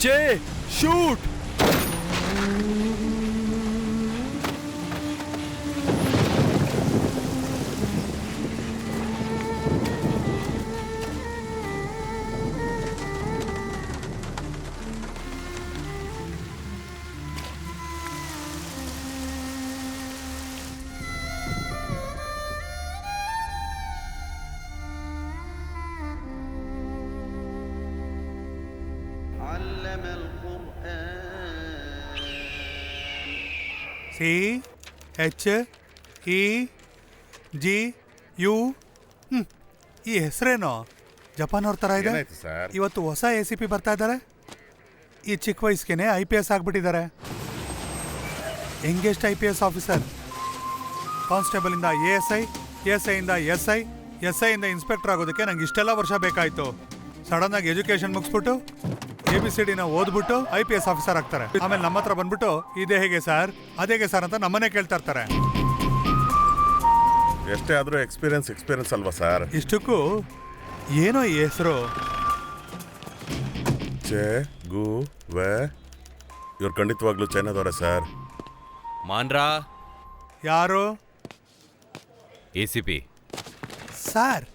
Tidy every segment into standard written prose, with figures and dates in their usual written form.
J shoot. CHEGU. ಈ ಹೆಸರೇನೋ Japan ಅವ್ರ ಥರ ಇದೆ. ಇವತ್ತು ಹೊಸ ACP ಬರ್ತಾ ಇದ್ದಾರೆ. ಈ ಚಿಕ್ಕ ವಯಸ್ಸಿಗೆ IPS ಆಗ್ಬಿಟ್ಟಿದ್ದಾರೆ. Youngest IPS officer. ಕಾನ್ಸ್ಟೇಬಲ್ ಇಂದ ASI, ASI ಇಂದ SI, SI ಇಂದ ಇನ್ಸ್ಪೆಕ್ಟರ್ ಆಗೋದಕ್ಕೆ ನಂಗೆ ಇಷ್ಟೆಲ್ಲ ವರ್ಷ ಬೇಕಾಯ್ತು. ಸಡನ್ ಆಗಿ ಎಜುಕೇಶನ್ ಮುಗಿಸ್ಬಿಟ್ಟು ABCDನ ಓದ್ಬಿಟ್ಟು IPS ಆಫೀಸರ್ ಆಗ್ತಾರೆ. ಆಮೇಲೆ ನಮ್ಮ ಹತ್ರ ಬಂದ್ಬಿಟ್ಟು ಇದೇ ಹೇಗೆ ಸರ್ ಅದೇಗೆ ಸರ್ ಅಂತ ನಮ್ಮನ್ನೇ ಕೇಳ್ತಾ ಇರ್ತಾರೆ. ಎಷ್ಟೇ ಆದ್ರೂ ಎಕ್ಸ್ಪೀರಿಯನ್ಸ್ ಅಲ್ವಾ ಸರ್? ಇಷ್ಟಕ್ಕೂ ಏನೋ ಈ ಹೆಸರು ಇವ್ರು ಖಂಡಿತವಾಗ್ಲೂ ಚೈನಾದವರೇ ಸರ್. ಮಾನ್ರಾ ಯಾರು? ACP sir.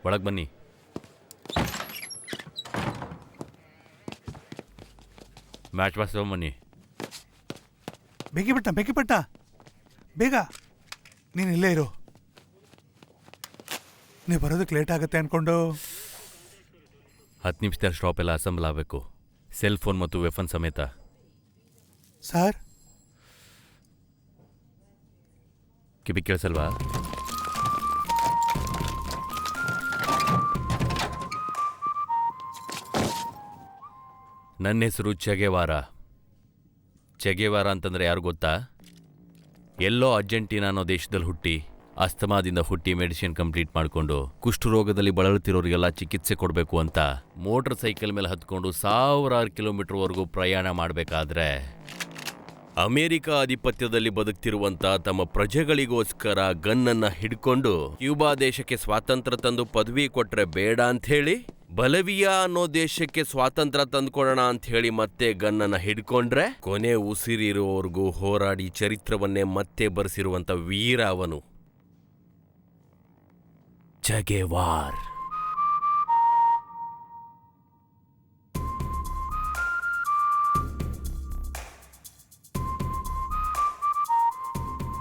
ಒಳಗೆ ಬನ್ನಿ. ಮ್ಯಾಚ್ ಬಾಸ್ ಬನ್ನಿ. ಬೇಕಿಪಟ್ಟ ಬೇಗ. ನೀನು ಇಲ್ಲೇ ಇರು. ನೀವು ಬರೋದಕ್ಕೆ ಲೇಟ್ ಆಗುತ್ತೆ ಅನ್ಕೊಂಡು 10 ನಿಮಿಷದಲ್ಲಿ ಸ್ಟಾಪ್ ಎಲ್ಲ ಅಸೆಂಬಲ್ ಆಗಬೇಕು. ಸೆಲ್ ಫೋನ್ ಮತ್ತು ವೆಫನ್ ಸಮೇತ. ಸರ್ ಕಿವಿ ಕೇಳಿಸಲ್ವಾ? ನನ್ನ ಹೆಸರು ಚೆಗೆವಾರ ಅಂತಂದರೆ ಯಾರು ಗೊತ್ತಾ? ಎಲ್ಲೋ ಅರ್ಜೆಂಟೀನಾ ಅನ್ನೋ ದೇಶದಲ್ಲಿ ಹುಟ್ಟಿ, ಅಸ್ತಮಾದಿಂದ ಹುಟ್ಟಿ ಮೆಡಿಸಿನ್ ಕಂಪ್ಲೀಟ್ ಮಾಡಿಕೊಂಡು ಕುಷ್ಠರೋಗದಲ್ಲಿ ಬಳಲುತ್ತಿರೋರಿಗೆಲ್ಲ ಚಿಕಿತ್ಸೆ ಕೊಡಬೇಕು ಅಂತ ಮೋಟರ್ ಸೈಕಲ್ ಮೇಲೆ ಹತ್ಕೊಂಡು 1000 ಕಿಲೋಮೀಟರ್ವರೆಗೂ ಪ್ರಯಾಣ ಮಾಡಬೇಕಾದ್ರೆ ಅಮೆರಿಕ ಆಧಿಪತ್ಯದಲ್ಲಿ ಬದುಕ್ತಿರುವಂಥ ತಮ್ಮ ಪ್ರಜೆಗಳಿಗೋಸ್ಕರ ಗನ್ನನ್ನು ಹಿಡ್ಕೊಂಡು ಕ್ಯೂಬಾ ದೇಶಕ್ಕೆ ಸ್ವಾತಂತ್ರ್ಯ ತಂದು ಪದವಿ ಕೊಟ್ಟರೆ ಬೇಡ ಅಂಥೇಳಿ ಬಲವಿಯಾ ಅನ್ನೋ ದೇಶಕ್ಕೆ ಸ್ವಾತಂತ್ರ್ಯ ತಂದುಕೊಡೋಣ ಅಂಥೇಳಿ ಮತ್ತೆ ಗನ್ನನ್ನು ಹಿಡ್ಕೊಂಡ್ರೆ ಕೊನೆ ಉಸಿರಿರುವವರೆಗೂ ಹೋರಾಡಿ ಚರಿತ್ರವನ್ನೇ ಮತ್ತೆ ಬರೆಸಿರುವಂಥ ವೀರ ಅವನು Che Guevara.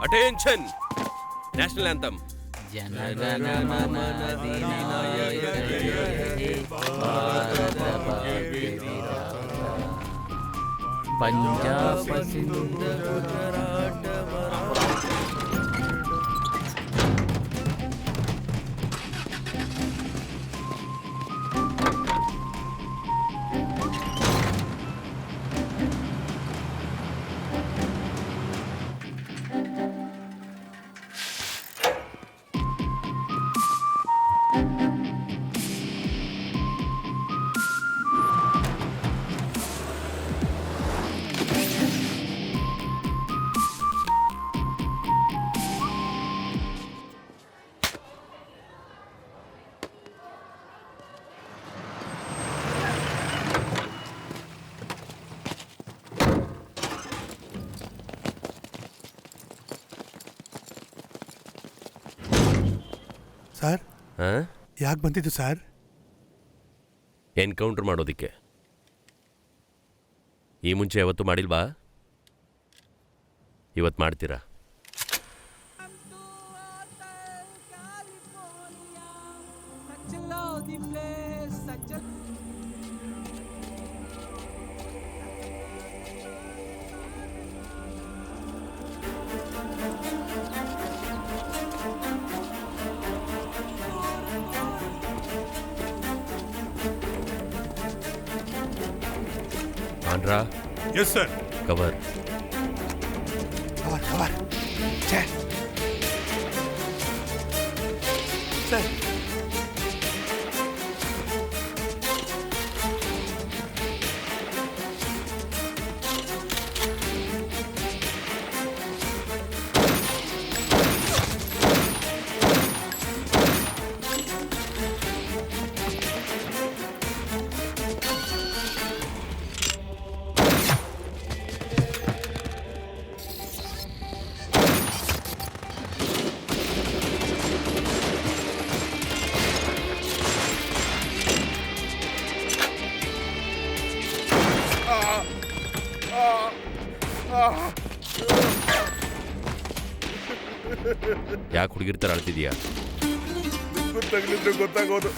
Attention, national anthem. Punjab Sindh sir ಯಾಕೆ ಬಂದಿದ್ದು ಸರ್? ಎನ್ಕೌಂಟರ್ ಮಾಡೋದಿಕ್ಕೆ. ಈ ಮುಂಚೆ ಯಾವತ್ತೂ ಮಾಡಿಲ್ವಾ? ಇವತ್ತು ಮಾಡ್ತೀರಾ? Yes, sir. Cover. Cover. Sir. Sir. ಯಾಕೆ ಹುಡುಗಿರ್ತಾರೆ ಅಳ್ತಿದ್ಯಾ? ನಿಮ್ಗೂ ತಗಲಿದ್ರೆ ಗೊತ್ತಾಗೋದು.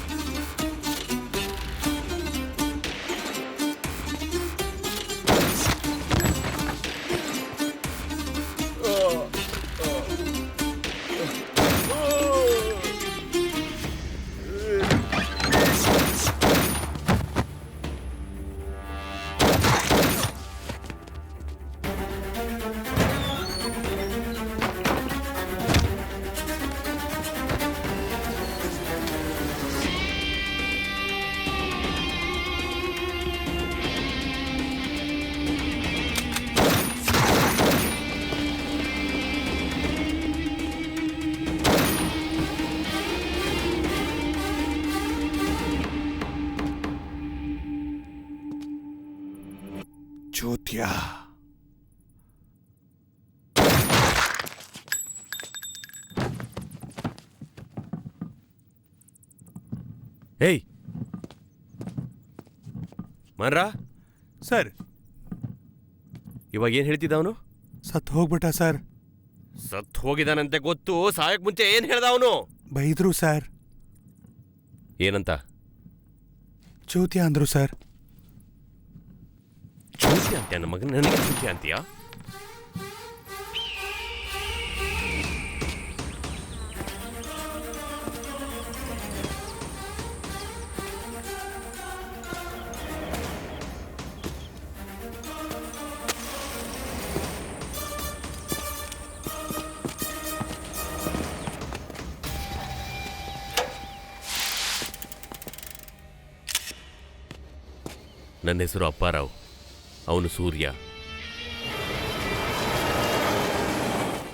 ಚೂತ್ಯ. ಏಯ್ ಮನ್ರಾ, ಸರ್, ಇವಾಗ ಏನು ಹೇಳ್ತಿದ್ದ ಅವನು? ಸತ್ ಹೋಗ್ಬಿಟ್ಟ ಸರ್. ಸತ್ ಹೋಗಿದಾನಂತೆ ಗೊತ್ತು, ಸಾಯಕ್ ಮುಂಚೆ ಏನು ಹೇಳ್ದ ಅವನು? ಬೈದ್ರು ಸರ್. ಏನಂತ? ಚೂತ್ಯ ಅಂದ್ರು ಸರ್. ಚೂತಿ ಅಂತ್ಯ ನನ್ನ ಮಗನ, ನನಗೆ ಚೂತಿ ಅಂತೀಯಾ? ನನ್ನ ಹೆಸರು ಅಪ್ಪಾರಾವ್, ಅವನು ಸೂರ್ಯ.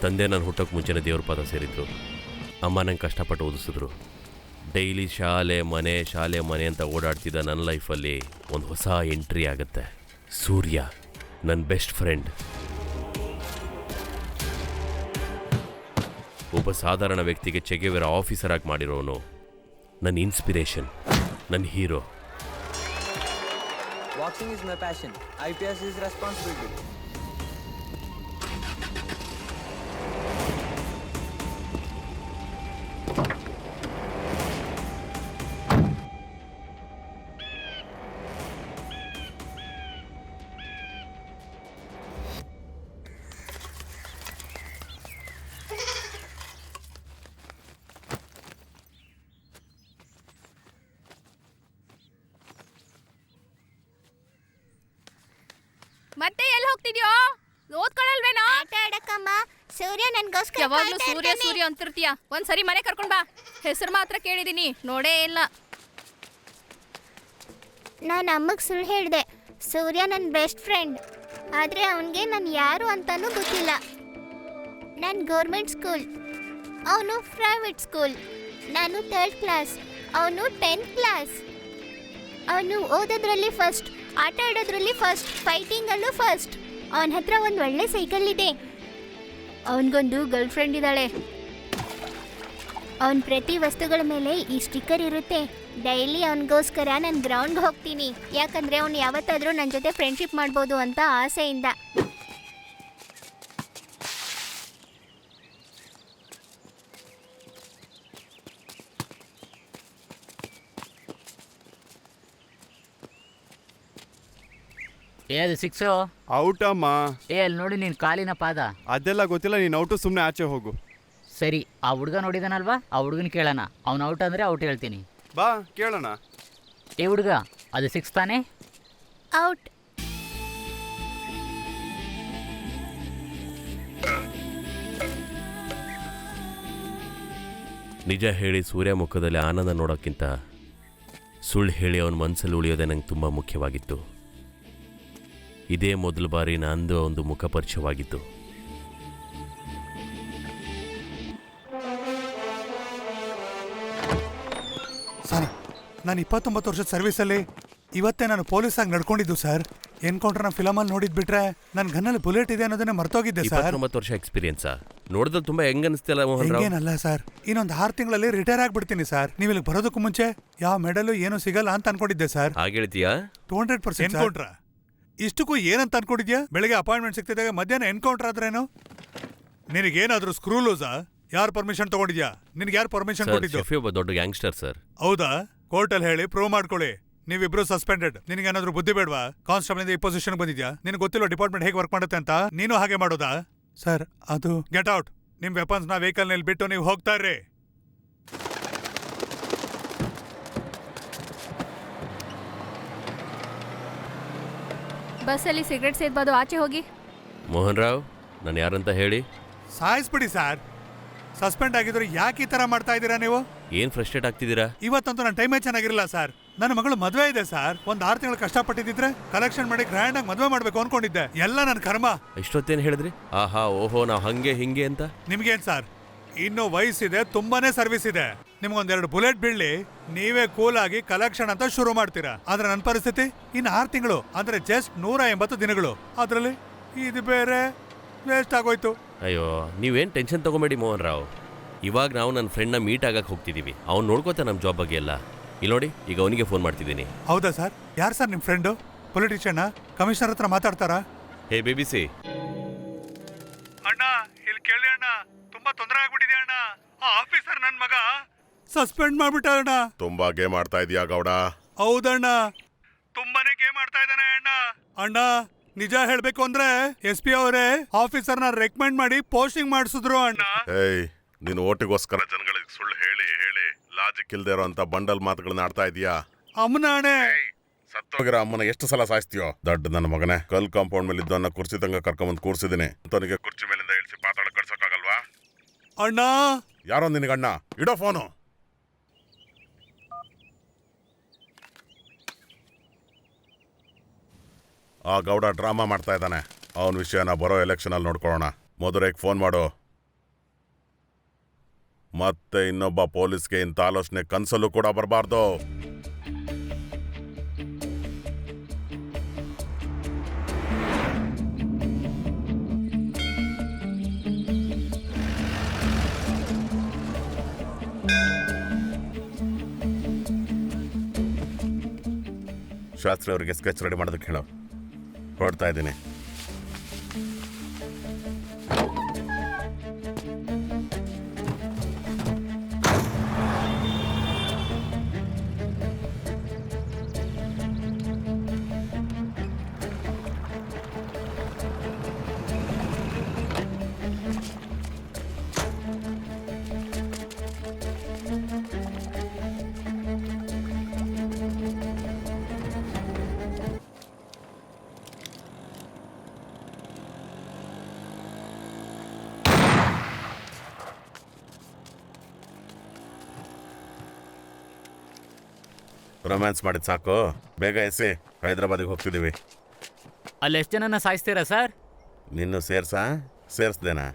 ತಂದೆ ನಾನು ಹುಟ್ಟೋಕೆ ಮುಂಚೆನೇ ದೇವ್ರ ಪಾದ ಸೇರಿದ್ರು. ಅಮ್ಮ ನಂಗೆ ಕಷ್ಟಪಟ್ಟು ಓದಿಸಿದ್ರು. ಡೈಲಿ ಶಾಲೆ ಮನೆ ಅಂತ ಓಡಾಡ್ತಿದ್ದ ನನ್ನ ಲೈಫಲ್ಲಿ ಒಂದು ಹೊಸ ಎಂಟ್ರಿ ಆಗುತ್ತೆ. ಸೂರ್ಯ ನನ್ನ ಬೆಸ್ಟ್ ಫ್ರೆಂಡ್. ಒಬ್ಬ ಸಾಧಾರಣ ವ್ಯಕ್ತಿಗೆ ಚೆಗೆವೆರ ಆಫೀಸರ್ ಆಗಿ ಮಾಡಿರೋನು. ನನ್ನ ಇನ್ಸ್ಪಿರೇಷನ್, ನನ್ನ hero. Boxing is my passion. IPS is responsibility. ಮತ್ತೆ ಎಲ್ಲಿ ಹೋಗ್ತಿದ್ಯೋ? ಓದ್ಕೊಳ್ಳಲ್ವೇನೋ? ಆಟ ಆಡಕ್ಕಮ್ಮ. ಸೂರ್ಯ ನನ್ಗೋಸ್ಕರ ಯಾವಾಗ್ಲೂ ಸೂರ್ಯ ಸೂರ್ಯ ಅಂತಿರ್ತೀಯ. ಒಂದ್ಸರಿ ಮನೆ ಕರ್ಕೊಂಡ್ ಬಾ. ಹೆಸರು ಮಾತ್ರ ಕೇಳಿದೀನಿ, ನೋಡೇ ಇಲ್ಲ. ನಾನು ಅಮ್ಮಗೆ ಸುಳ್ಳು ಹೇಳಿದೆ. ಸೂರ್ಯ ನನ್ನ ಬೆಸ್ಟ್ ಫ್ರೆಂಡ್, ಆದರೆ ಅವನಿಗೆ ನಾನು ಯಾರು ಅಂತಾನೂ ಗೊತ್ತಿಲ್ಲ. ನಾನು ಗೌರ್ಮೆಂಟ್ ಸ್ಕೂಲ್, ಅವನು ಪ್ರೈವೇಟ್ ಸ್ಕೂಲ್. ನಾನು 3rd ಕ್ಲಾಸ್, ಅವನು 10th ಕ್ಲಾಸ್. ಅವನು ಓದೋದ್ರಲ್ಲಿ ಫಸ್ಟ್, ಆಟ ಆಡೋದ್ರಲ್ಲಿ ಫಸ್ಟ್, ಫೈಟಿಂಗಲ್ಲೂ ಫಸ್ಟ್. ಅವನ ಹತ್ರ ಒಂದು ಒಳ್ಳೆ ಸೈಕಲ್ ಇದೆ. ಅವನಿಗೊಂದು ಗರ್ಲ್ ಫ್ರೆಂಡ್ ಇದ್ದಾಳೆ. ಅವನ ಪ್ರತಿ ವಸ್ತುಗಳ ಮೇಲೆ ಈ ಸ್ಟಿಕ್ಕರ್ ಇರುತ್ತೆ. ಡೈಲಿ ಅವನಿಗೋಸ್ಕರ ನಾನು ಗ್ರೌಂಡ್ಗೆ ಹೋಗ್ತೀನಿ, ಯಾಕಂದರೆ ಅವನು ಯಾವತ್ತಾದರೂ ನನ್ನ ಜೊತೆ ಫ್ರೆಂಡ್ಶಿಪ್ ಮಾಡ್ಬೋದು ಅಂತ ಆಸೆಯಿಂದ. ಏ ಅದು 6 ಔಟಮ್ಮ. ಅಲ್ಲಿ ನೋಡಿ ನೀನು ಕಾಲಿನ ಪಾದ. ಅದೆಲ್ಲ ಗೊತ್ತಿಲ್ಲ, ನೀನು ಔಟು, ಸುಮ್ಮನೆ ಆಚೆ ಹೋಗು. ಸರಿ, ಆ ಹುಡುಗ ನೋಡಿದಾನಲ್ವಾ, ಆ ಹುಡುಗನ ಕೇಳೋಣ. ಅವ್ನು ಔಟ್ ಅಂದರೆ ಔಟ್ ಹೇಳ್ತೀನಿ. ಬಾ ಕೇಳೋಣ. ಏ ಹುಡುಗ, ಅದು 6 ತಾನೇ? ಔಟ್. ನಿಜ ಹೇಳಿ ಸೂರ್ಯ ಮುಖದಲ್ಲಿ ಆನಂದ ನೋಡೋಕ್ಕಿಂತ ಸುಳ್ಳು ಹೇಳಿ ಅವನ ಮನಸ್ಸಲ್ಲಿ ಉಳಿಯೋದೇ ನಂಗೆ ತುಂಬ ಮುಖ್ಯವಾಗಿತ್ತು. ಇದೇ ಮೊದಲ ಬಾರಿ ನಂದು ಒಂದು ಮುಖ ಪರಿಚಯವಾಗಿತ್ತು. ಸರ್, ನಾನು 29 ವರ್ಷದ ಸರ್ವಿಸಲ್ಲಿ ಇವತ್ತೇ ನಾನು ಪೊಲೀಸಾಗಿ ನಡ್ಕೊಂಡಿದ್ದು ಸರ್. ಎನ್ಕೌಂಟರ್ನ ಫಿಲಮಲ್ಲಿ ನೋಡಿದ್ ಬಿಟ್ರೆ ನನ್ನ ಗನ್ನಲ್ಲಿ ಬುಲೆಟ್ ಇದೆ ಅನ್ನೋದನ್ನೇ ಮರ್ತೋಗಿದ್ದೆ ಸರ್. 29 ವರ್ಷ ಎಕ್ಸ್ಪೀರಿಯನ್ಸಾ? ನೋಡಿದ್ರೆ ತುಂಬ ಹೆಂಗ್ ಅನಿಸ್ತಿಲ್ಲ ಮೋಹನ್ ರಾವ್? ಏನಲ್ಲ ಸರ್, ಇನ್ನೊಂದು 6 ತಿಂಗಳಲ್ಲಿ ರಿಟೈರ್ ಆಗ್ಬಿಡ್ತೀನಿ ಸರ್. ನೀವು ಇಲ್ಲಿ ಬರೋದಕ್ಕೂ ಮುಂಚೆ ಯಾವ ಮೆಡಲು ಏನು ಸಿಗಲ್ಲ ಅಂತ ಅನ್ಕೊಂಡಿದ್ದೆ ಸರ್. ಹಾಗೆ ಹೇಳ್ತೀಯಾ? 200% ಎನ್ಕೌಂಟ್ರ ಇಷ್ಟಕ್ಕೂ ಏನಂತ ಅನ್ಕೊಂಡಿದ್ಯಾ? ಬೆಳಿಗ್ಗೆ ಅಪಾಯಿಂಟ್ಮೆಂಟ್ ಸಿಗ್ತಿದ್ದಾಗ ಮಧ್ಯಾಹ್ನ ಎನ್ಕೌಂಟರ್ ಆದ್ರೇನು? ನಿನಗೇನಾದ್ರೂ ಸ್ಕ್ರೂ ಲೂಸಾ? ಯಾರು ಪರ್ಮಿಷನ್ ತಗೊಂಡಿದ್ಯಾ? ನಿನ್ಗೆ ಯಾರು ಪರ್ಮಿಷನ್ ಸರ್ ಕೊಟ್ಟಿದ್ದು? ಶಫಿ ಒಬ್ಬ ದೊಡ್ಡ ಗ್ಯಾಂಗ್ಸ್ಟರ್ ಸರ್. ಹೌದಾ? ಕೋರ್ಟಲ್ಲಿ ಹೇಳಿ ಪ್ರೂವ್ ಮಾಡ್ಕೊಳ್ಳಿ. ನೀವಿಬ್ರು ಸಸ್ಪೆಂಡೆಡ್. ನಿನಗೇನಾದ್ರೂ ಬುದ್ಧಿ ಬೇಡವಾ? ಕಾನ್ಸ್ಟೇಬಲ್ ಇಂದ ಈ ಪೊಸಿಷನ್ ಬಂದಿದ್ಯಾ? ನಿನಗೆ ಗೊತ್ತಿಲ್ಲ ಡಿಪಾರ್ಟ್ಮೆಂಟ್ ಹೇಗೆ ವರ್ಕ್ ಮಾಡುತ್ತೆ ಅಂತ. ನೀನು ಹಾಗೆ ಮಾಡೋದಾ? ಸರ್ ಅದು ಗೆಟ್ ಔಟ್. ನಿಮ್ ವೆಪನ್ಸ್ ನ ವೆಹಿಕಲ್ ನಲ್ಲಿ ಬಿಟ್ಟು ನೀವು ಹೋಗ್ತಾ ಇರ್ರಿ. ಬಸ್ಸಲ್ಲಿ ಸಿಗರೇಟ್ ಸೇದ್ಬೋದು, ಆಚೆ ಹೋಗಿ. ಮೋಹನ್ ರಾವ್, ನಾನು ಯಾರಂತ ಹೇಳಿ. ಸಾಯಿಸ್ಬಿಡಿ ಸರ್. ಸಸ್ಪೆಂಡ್ ಆಗಿದ್ರು ಯಾಕೆ ಈ ತರ ಮಾಡ್ತಾ ಇದ್ದೀರಾ ನೀವು? ಏನ್ ಫ್ರಸ್ಟ್ರೇಟ್ ಆಗ್ತಿದ್ದೀರಾ? ಇವತ್ತಂತೂ ನನ್ನ ಟೈಮೇ ಚೆನ್ನಾಗಿರಲಿಲ್ಲ ಸರ್. ನನ್ನ ಮಗಳು ಮದುವೆ ಇದೆ ಸರ್. ಒಂದ್ 6 ತಿಂಗಳು ಕಷ್ಟಪಟ್ಟಿದ್ರೆ ಕಲೆಕ್ಷನ್ ಮಾಡಿ ಗ್ರ್ಯಾಂಡ್ ಆಗಿ ಮದುವೆ ಮಾಡ್ಬೇಕು ಅನ್ಕೊಂಡಿದ್ದೆ. ಎಲ್ಲ ನನ್ನ ಕರ್ಮ. ಇಷ್ಟೊತ್ತೇನು ಹೇಳಿದ್ರಿ? ಆಹಾ ಓಹೋ ನಾವು ಹಂಗೆ ಹಿಂಗೆ ಅಂತ. ನಿಮ್ಗೇನ್ ಸರ್, ಇನ್ನು ವಯಸ್ಸಿದೆ, ತುಂಬಾನೇ ಸರ್ವಿಸ್ ಇದೆ. ನಿಮ್ಗೊಂದೆರಡು ಬುಲೆಟ್ ಬೀಳ್ಲಿ, ನೀವೇ ಕೂಲ್ ಆಗಿ ಕಲೆಕ್ಷನ್ ಅಂತ ಶುರು ಮಾಡ್ತೀರಾ. ಆದ್ರೆ ನನ್ನ ಪರಿಸ್ಥಿತಿ ಇನ್ನು 6 ತಿಂಗಳು ಅಂದ್ರೆ ಜಸ್ಟ್ 180 ದಿನಗಳು. ಅದ್ರಲ್ಲಿ ಇದು ಬೇರೆ ವೇಸ್ಟ್ ಆಗೋಯ್ತು. ಅಯ್ಯೋ ನೀವೇನು ಟೆನ್ಷನ್ ತಗೊಂಬೇಡಿ ಮೋಹನ್ ರಾವ್. ಇವಾಗ ನಾವು ನನ್ನ ಫ್ರೆಂಡ್ನ ಮೀಟ್ ಆಗಕ್ಕೆ ಹೋಗ್ತಿದ್ದೀವಿ. ಅವ್ನು ನೋಡ್ಕೋತ ನಮ್ಮ ಜಾಬ್ ಬಗ್ಗೆ ಎಲ್ಲ. ಇಲ್ಲಿ ನೋಡಿ, ಈಗ ಅವನಿಗೆ ಫೋನ್ ಮಾಡ್ತಿದ್ದೀನಿ. ಹೌದಾ ಸರ್? ಯಾರು ಸರ್ ನಿಮ್ಮ ಫ್ರೆಂಡು? ಪೊಲಿಟಿಷಿಯನ್? ಕಮಿಷನರ್ ಹತ್ರ ಮಾತಾಡ್ತಾರಾ? ಹೇ ಬೇಬಿಸಿ. ಅಣ್ಣ ಇಲ್ಲಿ ಕೇಳಿ ಅಣ್ಣ, ತುಂಬಾ ತೊಂದರೆ ಆಗ್ಬಿಟ್ಟಿದೆ ಅಣ್ಣ. ಆ ಆಫೀಸರ್ ನನ್ನ ಮಗ ಸಸ್ಪೆಂಡ್ ಮಾಡ್ಬಿಟ್ಟ ಅಣ್ಣ. ತುಂಬಾ ಗೇಮ್ ಆಡ್ತಾ ಇದೀಯಾ ಗೌಡ? ಹೌದಣ್ಣ, ತುಂಬಾನೇ ಗೇಮ್ ಆಡ್ತಾ ಇದ್ದಾನೆ ಅಣ್ಣ. ಅಣ್ಣ ನಿಜ ಹೇಳ್ಬೇಕು ಅಂದ್ರೆ SP ಅವರೇ ಆಫೀಸರ್ನ ರೆಕಮೆಂಡ್ ಮಾಡಿ ಪೋಸ್ಟಿಂಗ್ ಮಾಡಿಸಿದ್ರು ಅಣ್ಣ. ಏಯ್, ನೀನು ಓಟಿಗೋಸ್ಕರ ಜನಗಳಿಗೆ ಸುಳ್ಳು ಹೇಳಿ ಹೇಳಿ ಲಾಜಿಕ್ ಇಲ್ದೇ ಇರೋಂತ ಬಂಡಲ್ ಮಾತುಗಳನ್ನ ಆಡ್ತಾ ಇದೀಯಾ? ಅಮ್ಮನ ಅಣೆ. ಸತ್ತೋಗಿರೋ ಅಮ್ಮನ ಎಷ್ಟು ಸಲ ಸಾಯಿಸ್ತೀಯೋ? ದೊಡ್ಡ ನನ್ನ ಮಗನೇ, ಕಲ್ ಕಾಂಪೌಂಡ್ ಮೇಲೆ ಇದ್ದವನ್ನ ಕುರ್ಚಿ ತಂಗ ಕರ್ಕೊಂಬಂದು ಕೂರ್ಸಿದೀನಿ. ಅಂತವನಿಗೆ ಕುರ್ಚಿ ಮೇಲಿಂದ ಇಳಿಸಿ ಪಾತಾಳ ಕಳ್ಸಕ್ಕಾಗಲ್ವಾ? ಅಣ್ಣ ಯಾರೋ ನಿನಗಣ್ಣ? ಇಡೋ ಫೋನು. ಆ ಗೌಡ ಡ್ರಾಮಾ ಮಾಡ್ತಾ ಇದ್ದಾನೆ. ಅವನ ವಿಷಯನ ಬರೋ ಎಲೆಕ್ಷನಲ್ಲಿ ನೋಡ್ಕೊಳ್ಳೋಣ. ಮಧುರೈಗೆ ಫೋನ್ ಮಾಡು. ಮತ್ತೆ ಇನ್ನೊಬ್ಬ ಪೊಲೀಸ್ಗೆ ಇಂಥ ಆಲೋಚನೆ ಕನ್ಸಲ್ಲೂ ಕೂಡ ಬರಬಾರ್ದು. ಶಾಸ್ತ್ರಿ ಅವರಿಗೆ ಸ್ಕೆಚ್ ರೆಡಿ ಮಾಡೋದಕ್ಕೆ ಹೇಳೋ. ಹೊರಡ್ತಾ ಇದ್ದೀನಿ. ರೊಮ್ಯಾನ್ಸ್ ಮಾಡಿದ್ ಸಾಕು, ಬೇಗ ಎಸಿ. ಹೈದ್ರಾಬಾದಿಗೆ ಹೋಗ್ತಿದ್ದೀವಿ. ಅಲ್ಲಿ ಎಷ್ಟು ಜನನ ಸಾಯಿಸ್ತೀರಾ ಸರ್? ನಿನ್ನೂ ಸೇರಿಸ್ದೇನಾ?